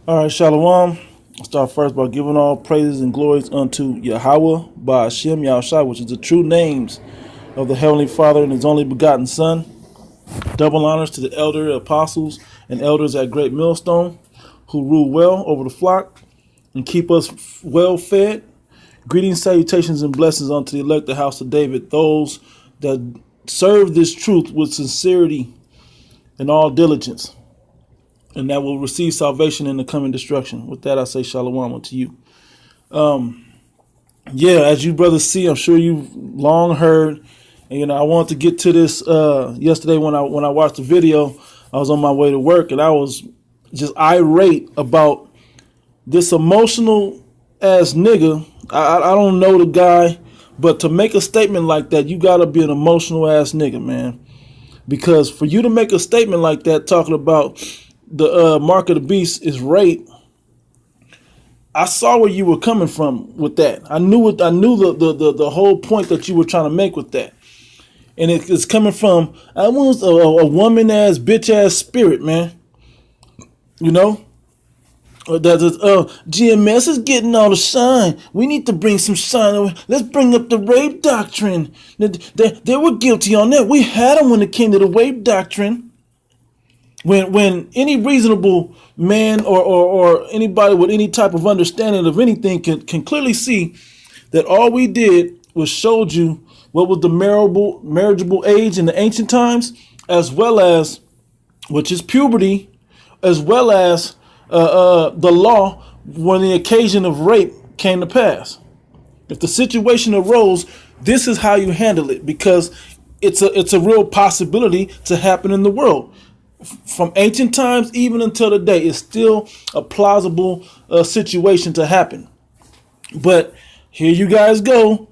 All right, Shalom. I'll start first by giving all praises and glories unto Yahweh, by Hashem Yahushua, which is the true names of the Heavenly Father and His only begotten Son. Double honors to the elder apostles and elders at Great Millstone, who rule well over the flock and keep us well fed. Greetings, salutations, and blessings unto the elected house of David, those that serve this truth with sincerity and all diligence, and that will receive salvation in the coming destruction. With that, I say shalom unto you. As you brothers see, I'm sure you've long heard, and I wanted to get to this yesterday when I watched the video. I was on my way to work, and I was just irate about this emotional ass nigga. I don't know the guy, but to make a statement like that, you gotta be an emotional ass nigga, man. Because for you to make a statement like that, talking about the mark of the beast is rape, I saw where you were coming from with that. I knew the whole point that you were trying to make with that, and it's coming from I want a woman ass bitch ass spirit, man. GMS is getting all the shine. We need to bring some shine. Let's bring up the rape doctrine. They were guilty on that. We had them when it came to the rape doctrine. When any reasonable man or anybody with any type of understanding of anything can clearly see that all we did was showed you what was the marriageable age in the ancient times, as well as, which is puberty, as well as the law when the occasion of rape came to pass. If the situation arose, this is how you handle it, because it's a real possibility to happen in the world. From ancient times even until today, it's still a plausible situation to happen. But here you guys go.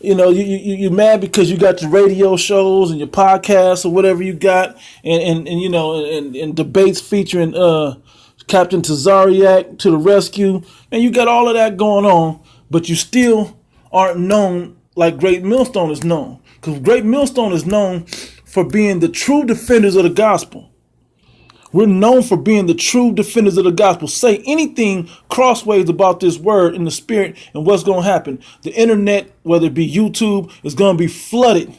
You're mad because you got your radio shows and your podcasts or whatever you got, and debates featuring Captain Tazariak to the rescue, and you got all of that going on, but you still aren't known like Great Millstone is known. Because Great Millstone is known for being the true defenders of the gospel. We're known for being the true defenders of the gospel. Say anything crossways about this word in the spirit, and what's going to happen? The internet, whether it be YouTube, is going to be flooded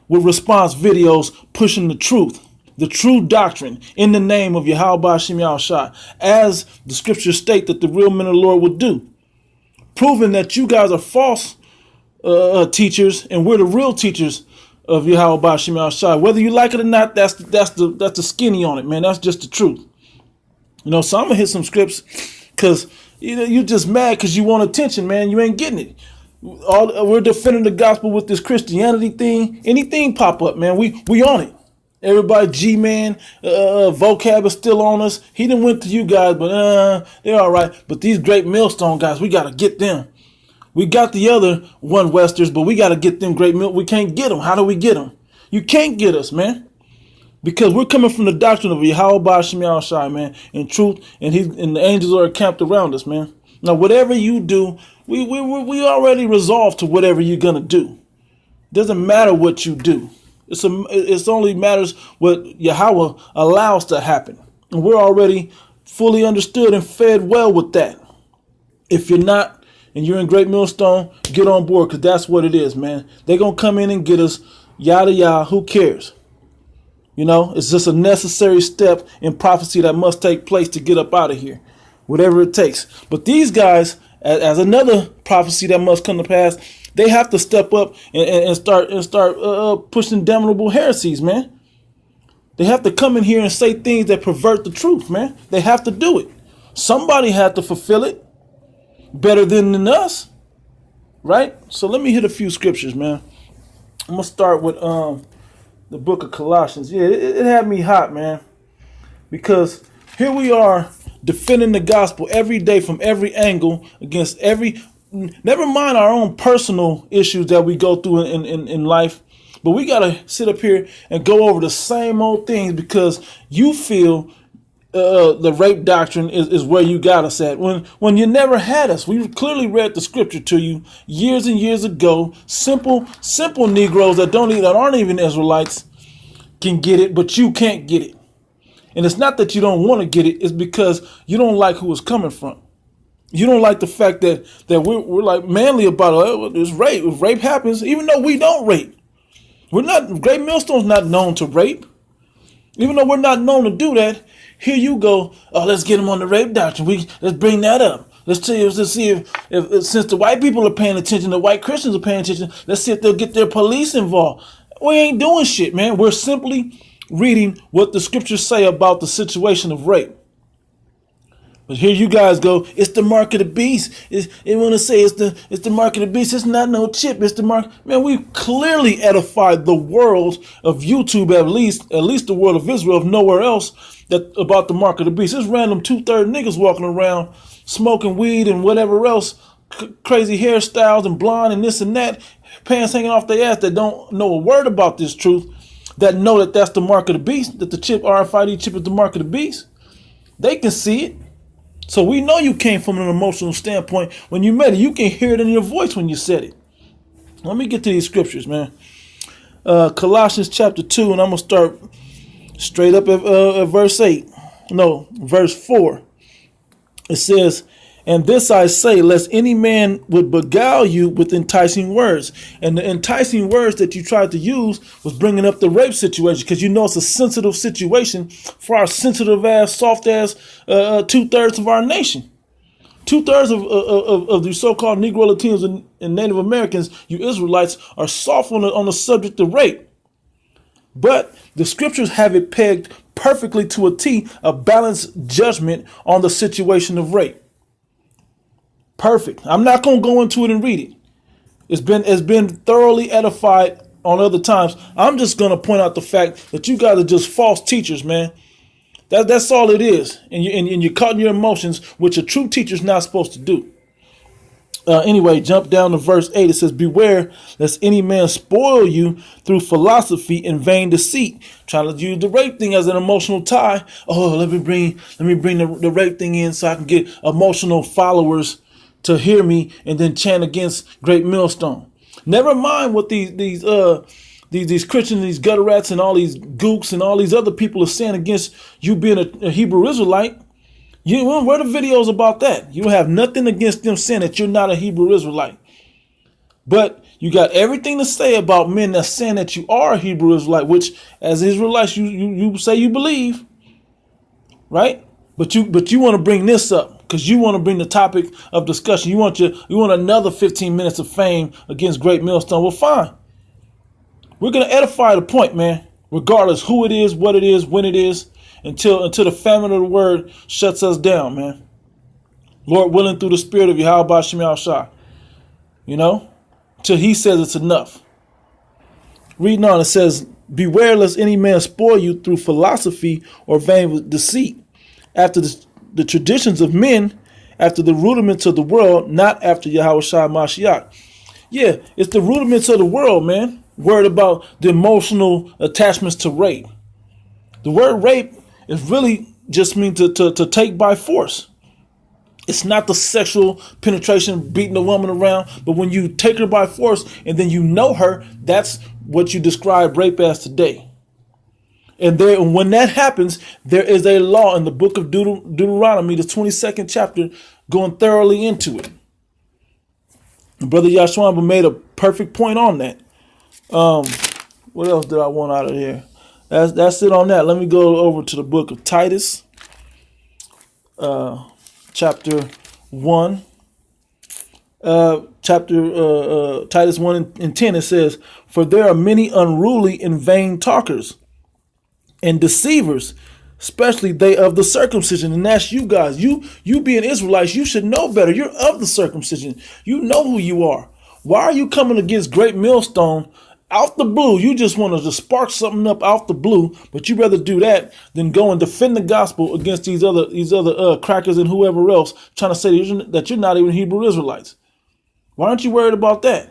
with response videos pushing the true doctrine in the name of Yahweh Hashem Yahushua, as the scriptures state that the real men of the Lord would do, proving that you guys are false teachers and we're the real teachers of Yahweh Hashem Yahushua. Whether you like it or not, that's the skinny on it, man. That's just the truth. So I'm gonna hit some scripts because you're just mad because you want attention, man. You ain't getting it. We're defending the gospel with this Christianity thing. Anything pop up, man, we on it. Everybody, G-Man, Vocab is still on us. He didn't went to you guys, but they're all right. But these Great Millstone guys, we got to get them. We got the other one Westers, but we got to get them Great Mill. We can't get them. How do we get them? You can't get us, man. Because we're coming from the doctrine of Yahweh Hashem Yahushua, man, in truth, and the angels are encamped around us, man. Now, whatever you do, we already resolved to whatever you're going to do. Doesn't matter what you do. It's only matters what Yahweh allows to happen. And we're already fully understood and fed well with that. If you're not, and you're in Great Millstone, get on board, because that's what it is, man. They're going to come in and get us, yada, yada, who cares? It's just a necessary step in prophecy that must take place to get up out of here, whatever it takes. But these guys, as another prophecy that must come to pass, they have to step up and start pushing damnable heresies, man. They have to come in here and say things that pervert the truth, man. They have to do it. Somebody had to fulfill it better than us, right? So let me hit a few scriptures, man. I'm gonna start with the book of Colossians. Yeah, it had me hot, man, because here we are defending the gospel every day from every angle against never mind our own personal issues that we go through in life, but we gotta sit up here and go over the same old things because you feel the rape doctrine is where you got us at, when you never had us. We clearly read the scripture to you years and years ago. Simple Negroes that aren't even Israelites can get it, but you can't get it. And it's not that you don't want to get it. It's because you don't like who it's coming from. You don't like the fact that we're like manly about it. It's rape. If rape happens, even though we don't rape, we're not. Great Millstone's not known to rape. Even though we're not known to do that, here you go. Oh, let's get them on the rape doctrine. Let's bring that up. Let's see if since the white people are paying attention, the white Christians are paying attention. Let's see if they'll get their police involved. We ain't doing shit, man. We're simply reading what the scriptures say about the situation of rape. But here you guys go. It's the mark of the beast. They want to say it's the mark of the beast. It's not no chip. It's the mark. Man, we clearly edified the world of YouTube, at least the world of Israel, if nowhere else, that about the mark of the beast. There's random 2/3 niggas walking around smoking weed and whatever else, crazy hairstyles and blonde and this and that, pants hanging off their ass, that don't know a word about this truth, that know that that's the mark of the beast, that the chip RFID chip is the mark of the beast. They can see it. So we know you came from an emotional standpoint when you met it. You can hear it in your voice when you said it. Let me get to these scriptures, man. Colossians chapter 2, and I'm going to start straight up at verse 8. No, verse 4. It says, "And this I say, lest any man would beguile you with enticing words." And the enticing words that you tried to use was bringing up the rape situation, because you know it's a sensitive situation for our sensitive ass, soft ass 2/3 of our nation. 2/3 of the so-called Negro Latinos and Native Americans, you Israelites, are soft on the subject of rape. But the scriptures have it pegged perfectly to a T, a balanced judgment on the situation of rape. Perfect. I'm not going to go into it and read it. It's been thoroughly edified on other times. I'm just going to point out the fact that you guys are just false teachers, man. That's all it is. And you're caught in your emotions, which a true teacher's not supposed to do. Anyway, jump down to verse 8. It says, "Beware lest any man spoil you through philosophy and vain deceit." Trying to use the rape thing as an emotional tie. Oh, let me bring the rape thing in so I can get emotional followers to hear me and then chant against Great Millstone. Never mind what these Christians, these gutter rats, and all these gooks and all these other people are saying against you being a Hebrew Israelite. Where are the videos about that? You have nothing against them saying that you're not a Hebrew Israelite. But you got everything to say about men that's saying that you are a Hebrew Israelite, which as Israelites you say you believe, right? But you want to bring this up because you want to bring the topic of discussion. You want another 15 minutes of fame against Great Millstone. Well, fine. We're gonna edify the point, man. Regardless who it is, what it is, when it is, until the famine of the word shuts us down, man. Lord willing, through the spirit of Yahweh Shema Shah. Till he says it's enough. Reading on, it says, "Beware lest any man spoil you through philosophy or vain deceit, after the traditions of men, after the rudiments of the world, not after Yahweh Shah Mashiach." Yeah, it's the rudiments of the world, man. Worried about the emotional attachments to rape. The word rape is really just mean to take by force. It's not the sexual penetration, beating a woman around, but when you take her by force and then you know her, that's what you describe rape as today. And when that happens, there is a law in the book of Deuteronomy, the 22nd chapter, going thoroughly into it. And Brother Yashwamba made a perfect point on that. What else did I want out of here? That's it on that. Let me go over to the book of Titus, chapter 1. Titus 1 and 10, it says, "For there are many unruly and vain talkers and deceivers, especially they of the circumcision." And that's you guys. You being Israelites, you should know better. You're of the circumcision. You know who you are. Why are you coming against Great Millstone out the blue? You just want to just spark something up out the blue, but you rather do that than go and defend the gospel against these other crackers and whoever else trying to say that you're not even Hebrew Israelites. Why aren't you worried about that?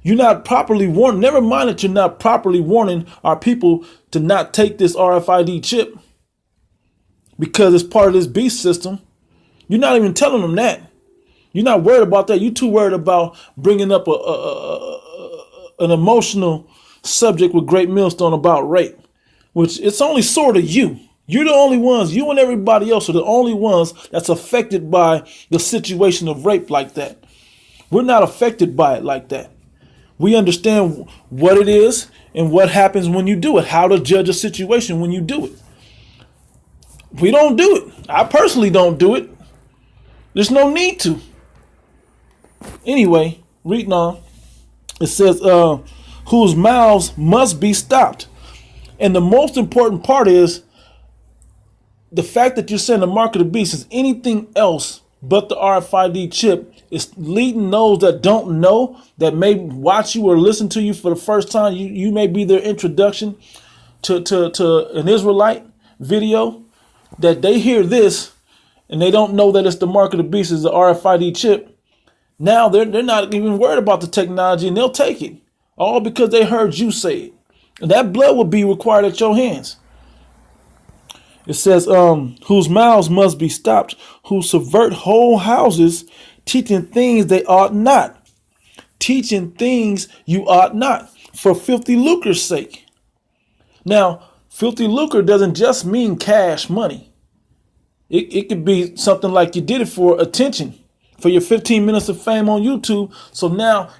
You're not properly warned. Never mind that you're not properly warning our people to not take this RFID chip because it's part of this beast system. You're not even telling them that. You're not worried about that. You're too worried about bringing up an emotional subject with Great Millstone about rape. which it's only sort of you. You're the only ones, you and everybody else are the only ones that's affected by the situation of rape like that. We're not affected by it like that. We understand what it is and what happens when you do it, how to judge a situation when you do it. We don't do it. I personally don't do it. There's no need to. Anyway, reading on, it says, whose mouths must be stopped. And the most important part is the fact that you're saying the mark of the beast is anything else but the RFID chip is leading those that don't know, that may watch you or listen to you for the first time. You may be their introduction to an Israelite video, that they hear this and they don't know that it's the mark of the beast is the RFID chip. Now they're not even worried about the technology and they'll take it all because they heard you say it. And that blood will be required at your hands. It says, whose mouths must be stopped, who subvert whole houses, teaching things they ought not. Teaching things you ought not, for filthy lucre's sake. Now, filthy lucre doesn't just mean cash money. It could be something like you did it for attention, for your 15 minutes of fame on YouTube. So now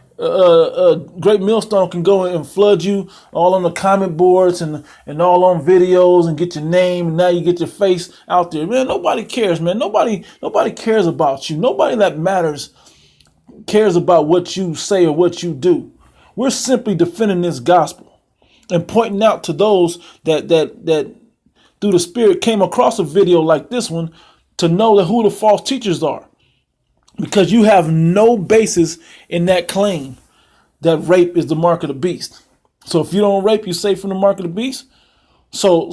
Great Millstone can go and flood you all on the comment boards and all on videos and get your name, and now you get your face out there. Man, nobody cares, man. Nobody cares about you. Nobody that matters cares about what you say or what you do. We're simply defending this gospel and pointing out to those that through the Spirit came across a video like this one to know that who the false teachers are. Because you have no basis in that claim that rape is the mark of the beast. So if you don't rape, you're safe from the mark of the beast. So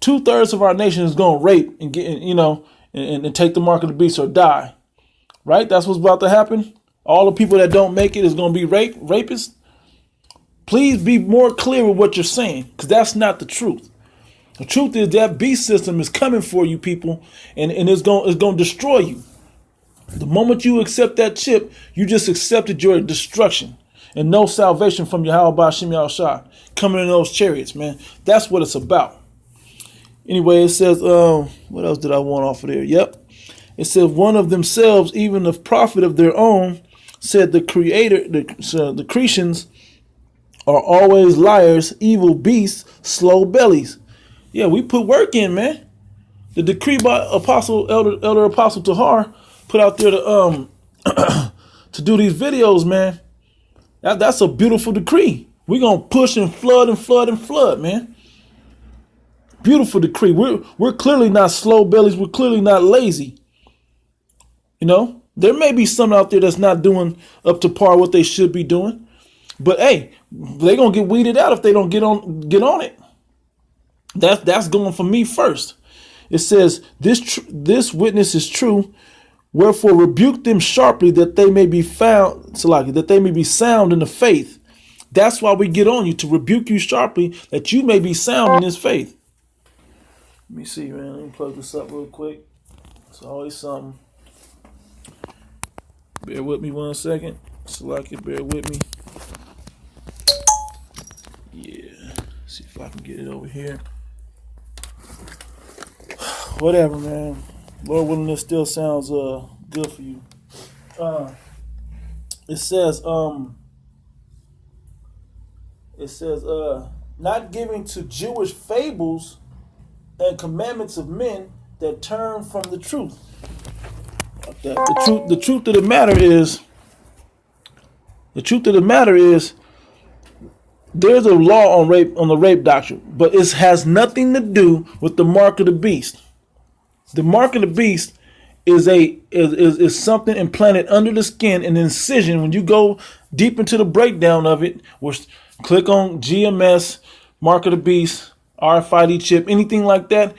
2/3 of our nation is going to rape and get, and take the mark of the beast or die. Right? That's what's about to happen. All the people that don't make it is going to be rapists. Please be more clear with what you're saying, because that's not the truth. The truth is that beast system is coming for you people, and it's going to destroy you. The moment you accept that chip, you just accepted your destruction and no salvation from Yahweh Ba'Shem Yahushua coming in those chariots, man. That's what it's about. Anyway, it says, what else did I want off of there? Yep. It says, one of themselves, even of prophet of their own, said the Cretians are always liars, evil beasts, slow bellies. Yeah, we put work in, man. The decree by Elder Apostle Tahar put out there to to do these videos, man. That's a beautiful decree. We're gonna push and flood and flood and flood, man. Beautiful decree. We're clearly not slow bellies. We're clearly not lazy. There may be some out there that's not doing up to par what they should be doing, but hey, they're gonna get weeded out if they don't get on it. That's going for me first. It says this witness is true. Wherefore rebuke them sharply that they may be found, that they may be sound in the faith. That's why we get on you, to rebuke you sharply that you may be sound in this faith. Let me see, man. Let me plug this up real quick. It's always something. Bear with me 1 second. Bear with me. Yeah. See if I can get it over here. Whatever, man. Lord willing, this still sounds good for you. It says not giving to Jewish fables and commandments of men that turn from the truth. The truth of the matter is there's a law on the rape doctrine, but it has nothing to do with the mark of the beast. The mark of the beast is something implanted under the skin, an incision. When you go deep into the breakdown of it, click on GMS, mark of the beast, RFID chip, anything like that,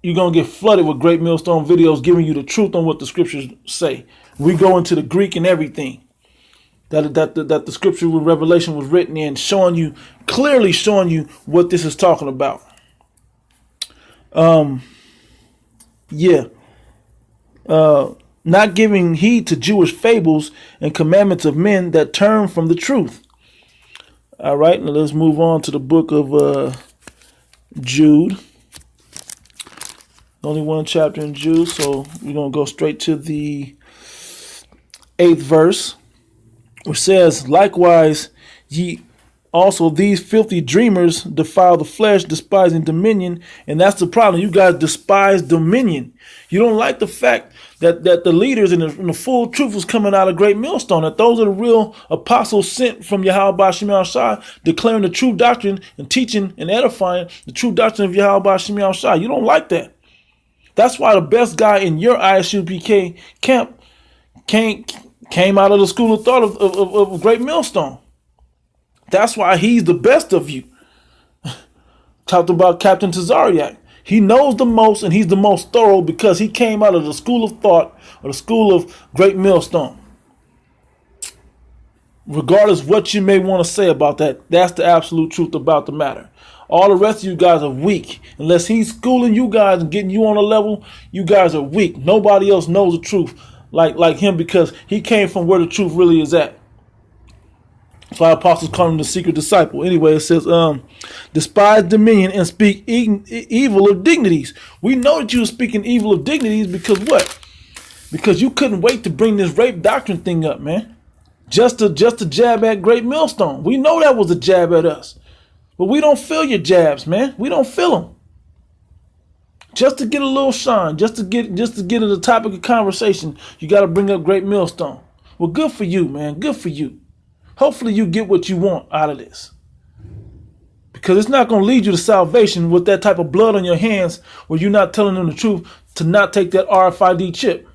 you're going to get flooded with Great Millstone videos giving you the truth on what the scriptures say. We go into the Greek and everything that the scripture with Revelation was written in, clearly showing you what this is talking about. Not giving heed to Jewish fables and commandments of men that turn from the truth. All right, now let's move on to the book of Jude. Only one chapter in Jude, so we're going to go straight to the 8th verse, which says, likewise, ye also these filthy dreamers defile the flesh, despising dominion. And that's the problem. You guys despise dominion. You don't like the fact that the leaders and the full truth was coming out of Great Millstone, that those are the real apostles sent from Yahweh Shem Shai, declaring the true doctrine and teaching and edifying the true doctrine of Yahweh Shem Shai. You don't like that. That's why the best guy in your ISUPK camp came out of the school of thought of Great Millstone. That's why he's the best of you. Talked about Captain Tazariak. He knows the most and he's the most thorough because he came out of the school of thought or the school of Great Millstone. Regardless what you may want to say about that, that's the absolute truth about the matter. All the rest of you guys are weak. Unless he's schooling you guys and getting you on a level, you guys are weak. Nobody else knows the truth like him because he came from where the truth really is at. That's why apostles call him the secret disciple. Anyway, it says, despise dominion and speak evil of dignities. We know that you were speaking evil of dignities because what? Because you couldn't wait to bring this rape doctrine thing up, man. Just to jab at Great Millstone. We know that was a jab at us. But we don't feel your jabs, man. We don't feel them. Just to get a little shine, just to get into the topic of conversation, you got to bring up Great Millstone. Well, good for you, man. Good for you. Hopefully you get what you want out of this. Because it's not going to lead you to salvation with that type of blood on your hands where you're not telling them the truth to not take that RFID chip.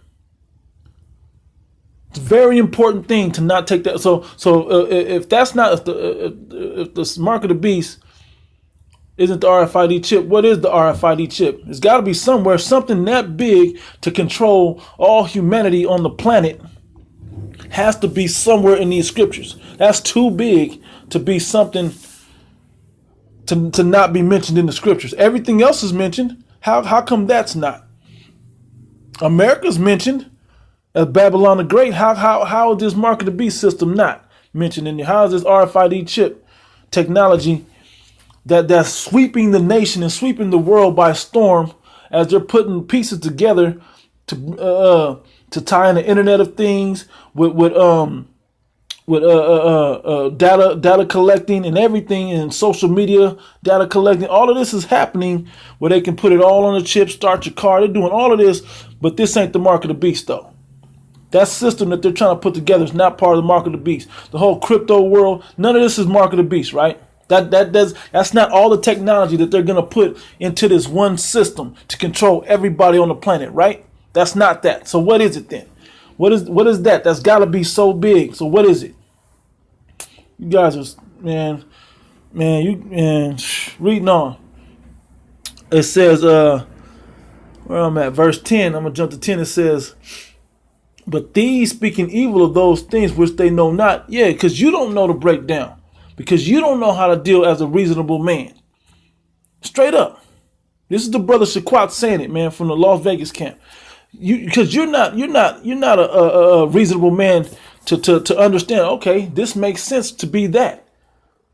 It's a very important thing to not take that. So if that's not, if the mark of the beast isn't the RFID chip, what is the RFID chip? It's got to be somewhere, something that big to control all humanity on the planet has to be somewhere in these scriptures. That's too big to be something to not be mentioned in the scriptures. Everything else is mentioned. How come that's not? America's mentioned as Babylon the Great. How is this mark of the beast system not mentioned in there? How is this RFID chip technology that's sweeping the nation and sweeping the world by storm as they're putting pieces together to tie in the Internet of Things with data collecting and everything, and social media data collecting. All of this is happening where they can put it all on a chip, start your car. They're doing all of this, but this ain't the mark of the beast, though. That system that they're trying to put together is not part of the mark of the beast. The whole crypto world, none of this is mark of the beast, right? That's not all the technology that they're gonna put into this one system to control everybody on the planet, right? That's not that. So what is it then? What is that? That's got to be so big. So what is it? You guys are reading on. It says where I'm at, verse 10. I'm gonna jump to 10. It says, but these speaking evil of those things which they know not. Yeah, because you don't know the breakdown. Because you don't know how to deal as a reasonable man. Straight up. This is the brother Shaquat saying it, man, from the Las Vegas camp. Because you're not a reasonable man to understand. Okay, this makes sense to be that.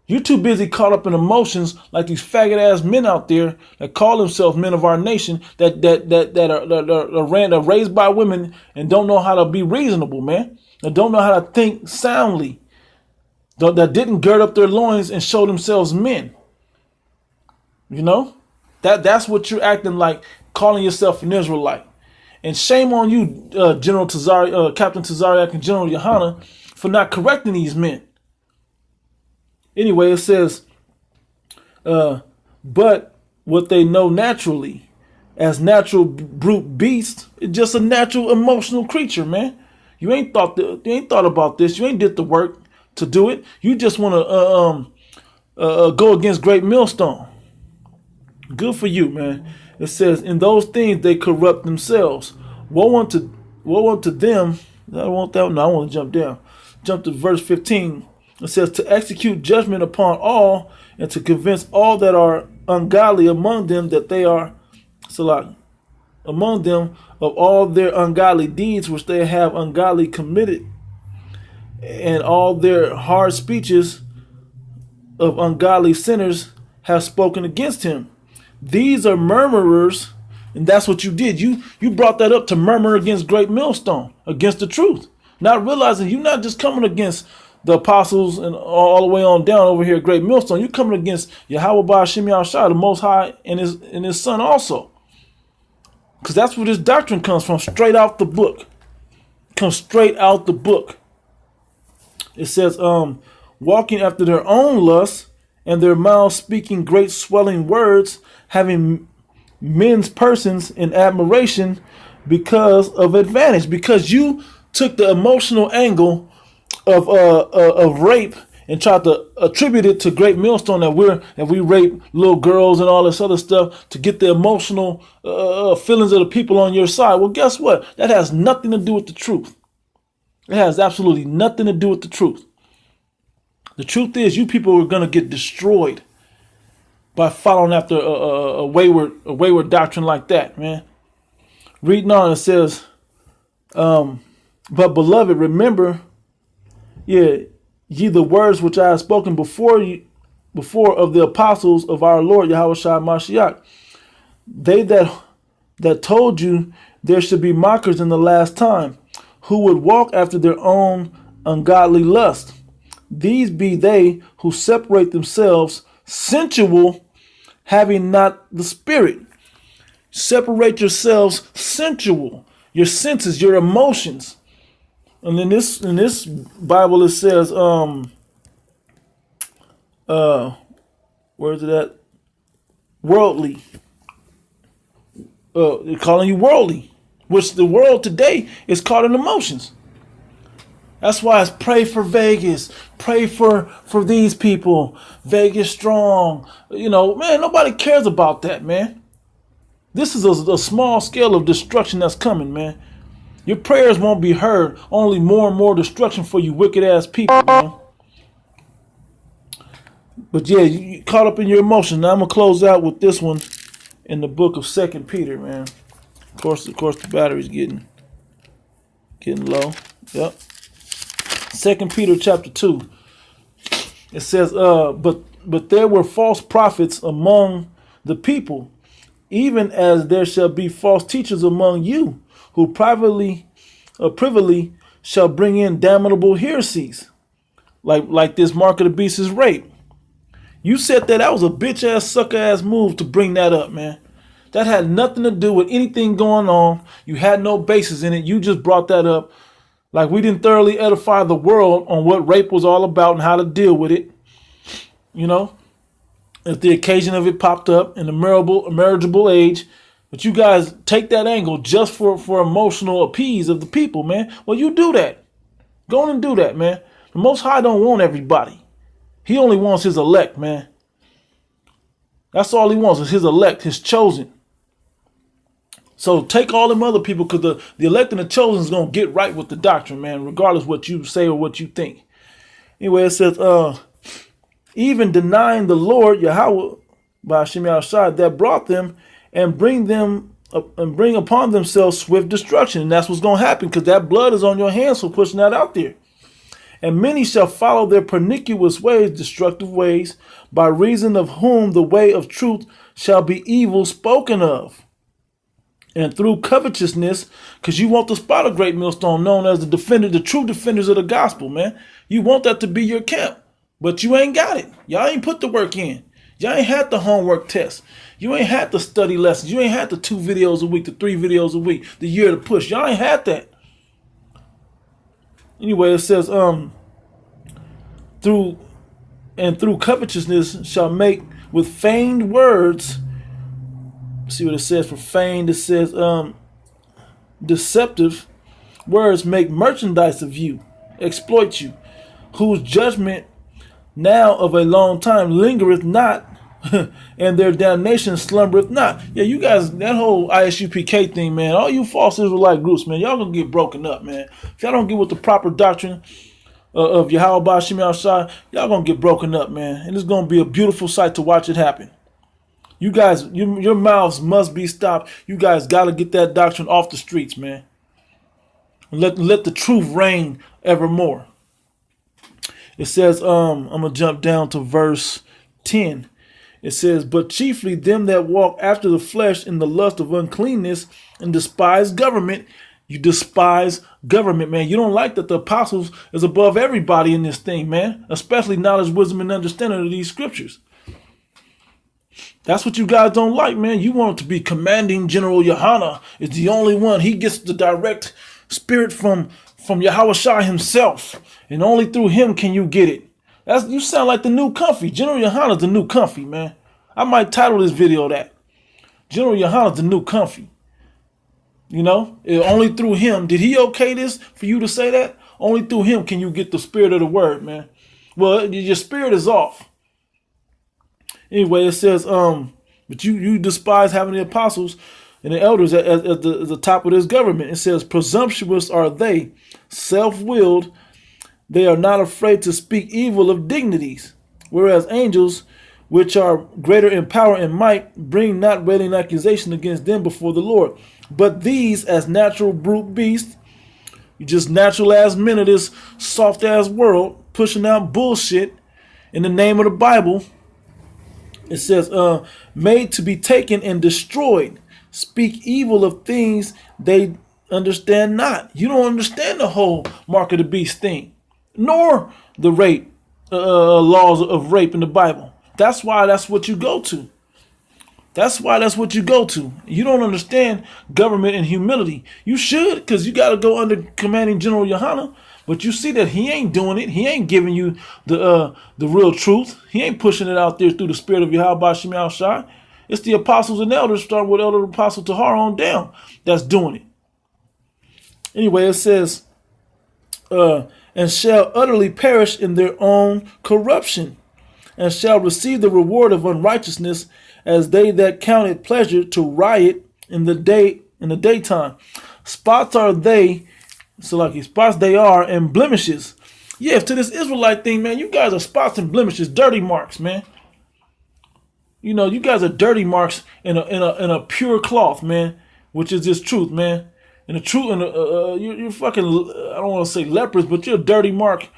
You're too busy caught up in emotions like these faggot ass men out there that call themselves men of our nation that are raised by women and don't know how to be reasonable, man. That don't know how to think soundly. That didn't gird up their loins and show themselves men. You know, that's what you're acting like, calling yourself an Israelite. And shame on you, Captain Tazariak and General Yohana, for not correcting these men. Anyway, it says, but what they know naturally as natural brute beasts, it's just a natural emotional creature, man. You ain't thought about this. You ain't did the work to do it. You just want to go against Great Millstone. Good for you, man. It says, in those things they corrupt themselves. Woe unto them. I want that. No, I want to jump down. Jump to verse 15. It says, to execute judgment upon all and to convince all that are ungodly among them that they are among them of all their ungodly deeds which they have ungodly committed, and all their hard speeches of ungodly sinners have spoken against him. These are murmurers, and that's what you did. You brought that up to murmur against Great Millstone, against the truth, not realizing you're not just coming against the apostles and all the way on down over here at Great Millstone. You're coming against Yahweh Ba'Shem Yahushua, the Most High, and his Son also, because that's where this doctrine comes from, straight out the book. Comes straight out the book. It says, walking after their own lusts, and their mouths speaking great swelling words, having men's persons in admiration because of advantage. Because you took the emotional angle of rape and tried to attribute it to Great Millstone, that we rape little girls and all this other stuff to get the emotional feelings of the people on your side. Well, guess what? That has nothing to do with the truth. It has absolutely nothing to do with the truth. The truth is, you people are going to get destroyed by following after a wayward doctrine like that, man. Reading on, it says, but beloved, remember, ye the words which I have spoken before of the apostles of our Lord Yahweh Shai Mashiach. They that told you there should be mockers in the last time, who would walk after their own ungodly lust. These be they who separate themselves, sensual, having not the Spirit. Separate yourselves, sensual, your senses, your emotions. And in this Bible it says, where is it at? Worldly. They're calling you worldly, which the world today is caught in emotions. That's why it's pray for Vegas, pray for these people, Vegas strong. You know, man, nobody cares about that, man. This is a small scale of destruction that's coming, man. Your prayers won't be heard. Only more and more destruction for you wicked ass people, man. But yeah, you caught up in your emotions. Now I'm gonna close out with this one in the book of 2 Peter, man. Of course, the battery's getting low. Yep. 2 Peter chapter 2. It says, but there were false prophets among the people, even as there shall be false teachers among you, who privily shall bring in damnable heresies, like this mark of the beast is rape. You said that was a bitch ass sucker ass move to bring that up, man. That had nothing to do with anything going on. You had no basis in it. You just brought that up. Like we didn't thoroughly edify the world on what rape was all about and how to deal with it. You know, if the occasion of it popped up in a marriageable age, but you guys take that angle just for emotional appease of the people, man. Well, you do that. Go on and do that, man. The Most High don't want everybody. He only wants his elect, man. That's all he wants is his elect, his chosen. So take all them other people, because the elect and the chosen is going to get right with the doctrine, man, regardless what you say or what you think. Anyway, it says, even denying the Lord, Yahweh, Ba'Shem Yahushua, that brought them and bring upon themselves swift destruction. And that's what's going to happen, because that blood is on your hands for pushing that out there. And many shall follow their pernicious ways, destructive ways, by reason of whom the way of truth shall be evil spoken of. And through covetousness, because you want the spot of Great Millstone known as the true defenders of the gospel, man. You want that to be your camp, but you ain't got it. Y'all ain't put the work in. Y'all ain't had the homework test. You ain't had the study lessons. You ain't had the 2 videos a week, the 3 videos a week, the year to push. Y'all ain't had that. Anyway, it says, through covetousness shall make with feigned words. See what it says for feigned. It says, deceptive words make merchandise of you, exploit you, whose judgment now of a long time lingereth not, and their damnation slumbereth not. Yeah, you guys, that whole ISUPK thing, man, all you false Israelite groups, man, y'all gonna get broken up, man. If y'all don't get with the proper doctrine of Yahweh Ba'Shem Yahushua, y'all gonna get broken up, man. And it's gonna be a beautiful sight to watch it happen. You guys, your mouths must be stopped. You guys gotta get that doctrine off the streets, man. Let the truth reign evermore. It says, I'm gonna jump down to verse 10. It says, but chiefly them that walk after the flesh in the lust of uncleanness and despise government. You despise government, man. You don't like that the apostles is above everybody in this thing, man. Especially knowledge, wisdom, and understanding of these scriptures. That's what you guys don't like, man. You want it to be commanding General Yohana is the only one. He gets the direct spirit from Yahweh Shai himself. And only through him can you get it. You sound like the new comfy. General Yohana's the new comfy, man. I might title this video that. General Yohana's the new comfy. You know, only through him. Did he okay this for you to say that? Only through him can you get the spirit of the word, man. Well, your spirit is off. Anyway, it says, but you despise having the apostles and the elders at the top of this government. It says, presumptuous are they, self-willed. They are not afraid to speak evil of dignities, whereas angels, which are greater in power and might, bring not railing accusation against them before the Lord. But these, as natural brute beasts, you just natural ass men of this soft ass world, pushing out bullshit in the name of the Bible. It says, made to be taken and destroyed, speak evil of things they understand not. You don't understand the whole mark of the beast thing, nor the rape laws of rape in the Bible. That's why that's what you go to. That's why that's what you go to. You don't understand government and humility. You should, because you got to go under commanding General Yohana. But you see that he ain't doing it. He ain't giving you the real truth. He ain't pushing it out there through the spirit of Yahweh Shai Shai. It's the apostles and elders, starting with Elder Apostle Tahar on down, that's doing it. Anyway, it says, and shall utterly perish in their own corruption, and shall receive the reward of unrighteousness, as they that count it pleasure to riot in the daytime. Spots are they, spots they are, and blemishes. Yeah, to this Israelite thing, man, you guys are spots and blemishes, dirty marks, man. You know, you guys are dirty marks in a pure cloth, man, which is this truth, man. And the truth, you're fucking, I don't want to say lepers, but you're a dirty mark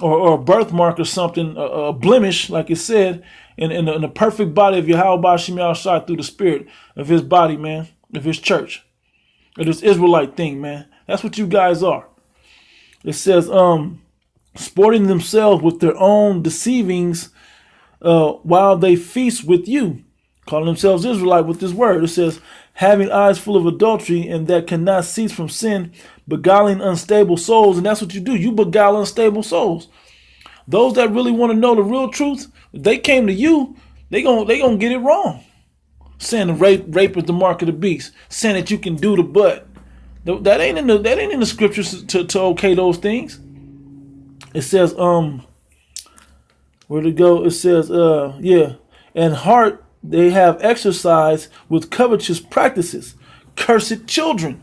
or a birthmark or something, a blemish, like it said, in the perfect body of Yahweh Shai Shai through the spirit of his body, man, of his church, of this Israelite thing, man. That's what you guys are. It says, sporting themselves with their own deceivings while they feast with you, calling themselves Israelite with this word. It says, having eyes full of adultery and that cannot cease from sin, beguiling unstable souls. And that's what you do. You beguile unstable souls. Those that really want to know the real truth, if they came to you, they gonna get it wrong. Saying the rape is the mark of the beast. Saying that you can do the butt. That ain't in the scriptures to okay those things. It says, where'd it go? It says, and heart they have exercised with covetous practices, cursed children.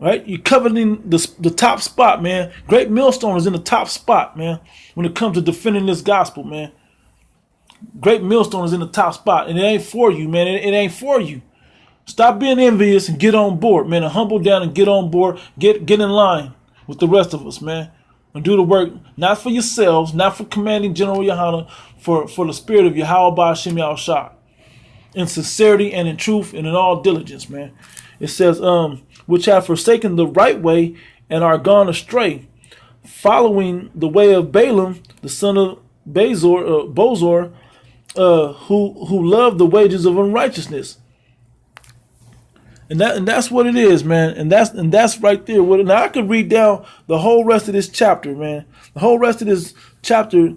Right? You're coveting the top spot, man. Great Millstone is in the top spot, man, when it comes to defending this gospel, man. Great Millstone is in the top spot, and it ain't for you, man. It ain't for you. Stop being envious and get on board, man. And humble down and get on board. Get in line with the rest of us, man. And do the work, not for yourselves, not for commanding General Yohana, for the spirit of Yahweh Shai Shai, in sincerity and in truth and in all diligence, man. It says, which have forsaken the right way and are gone astray, following the way of Balaam, the son of Bozor, who loved the wages of unrighteousness. And that's what it is, man. And that's right there. Now I could read down the whole rest of this chapter, man. The whole rest of this chapter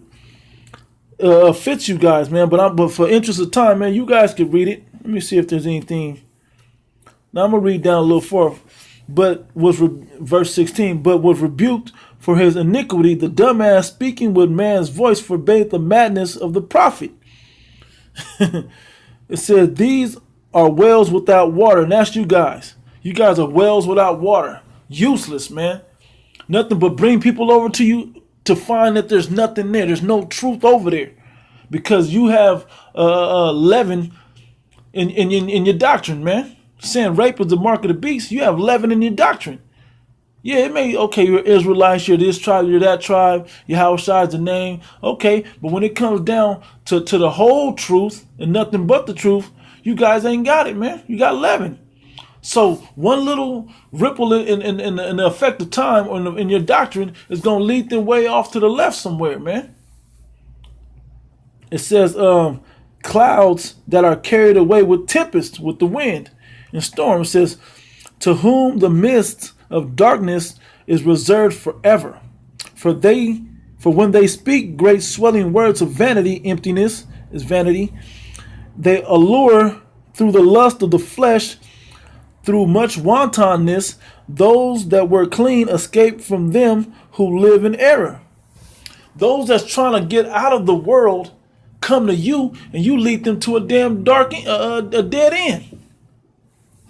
fits you guys, man. But for interest of time, man, you guys could read it. Let me see if there's anything. Now I'm gonna read down a little further. Verse 16. But was rebuked for his iniquity. The dumbass speaking with man's voice forbade the madness of the prophet. It says these are wells without water. And that's you guys. You guys are wells without water. Useless, man. Nothing but bring people over to you to find that there's nothing there. There's no truth over there. Because you have leaven in your doctrine, man. Saying rape is the mark of the beast. You have leaven in your doctrine. Yeah, it may, okay, you're Israelites, you're this tribe, you're that tribe, Yahweh Shai is the name. Okay, but when it comes down to the whole truth and nothing but the truth, you guys ain't got it, man. You got 11. So one little ripple in the effect of time or in your doctrine is going to lead them way off to the left somewhere, man. It says clouds that are carried away with tempest, with the wind and storm. It says, to whom the mist of darkness is reserved forever. For when they speak great swelling words of vanity, emptiness is vanity, they allure through the lust of the flesh, through much wantonness, those that were clean escape from them who live in error. Those that's trying to get out of the world come to you, and you lead them to a damn dark, a dead end.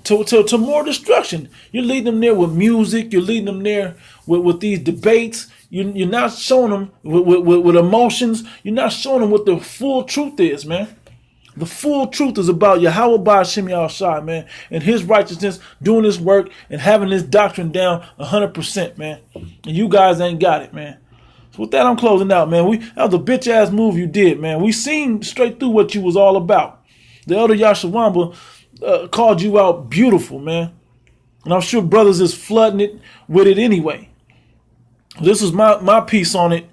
To more destruction. You lead them there with music. You lead them there with these debates. You're not showing them with emotions. You're not showing them what the full truth is, man. The full truth is about Yahweh Ba'Shem Yahushai, man, and his righteousness, doing his work, and having this doctrine down 100%, man. And you guys ain't got it, man. So with that, I'm closing out, man. That was a bitch-ass move you did, man. We seen straight through what you was all about. The elder Yashawamba called you out beautiful, man. And I'm sure brothers is flooding it with it anyway. This is my piece on it.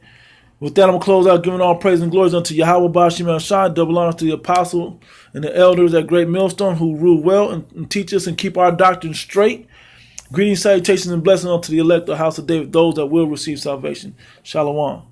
With that, I'm going to close out, giving all praise and glories unto Yahweh Ba'Shem Yahushai, double honors to the apostle and the elders at Great Millstone who rule well and teach us and keep our doctrine straight. Greetings, salutations, and blessings unto the elect of the house of David, those that will receive salvation. Shalom.